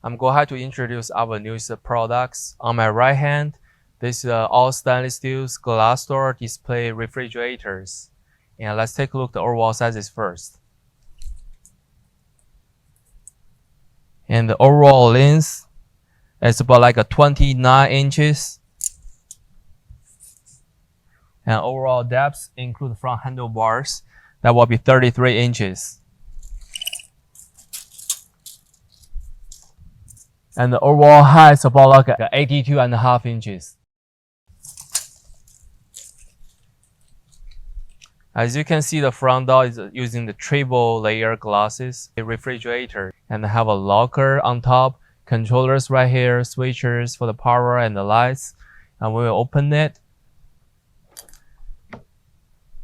I'm going to introduce our newest products. On my right hand, this is all stainless steel glass door display refrigerators. And let's take a look at the overall sizes first. And the overall length is about like a 29 inches. And overall depth include front handlebars, that will be 33 inches. And the overall height is about like 82.5 inches. As you can see, the front door is using the triple layer glasses, a refrigerator, and have a locker on top, controllers right here, switchers for the power and the lights. And when we open it,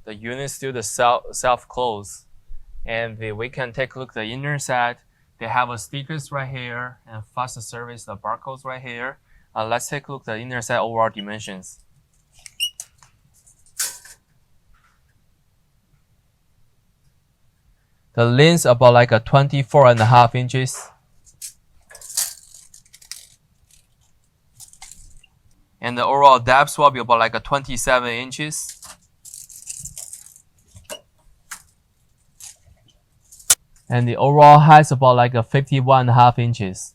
the unit still the self-close. And we can take a look at the inner side. They have a stickers right here and fast service, the barcodes right here. Let's take a look at the inner side overall dimensions. The length about like a 24.5 inches. And the overall depth will be about like a 27 inches. And the overall height is about like a 51.5 inches.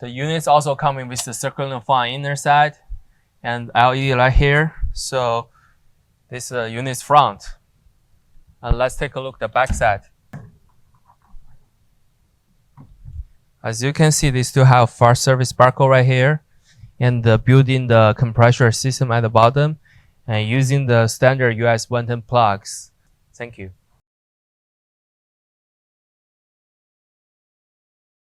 The units also coming with the circular fan inner side and LED light here. So this unit's front. And let's take a look at the back side. As you can see, they still have fast service barcode right here, and building the compressor system at the bottom, and using the standard US 110 plugs. Thank you.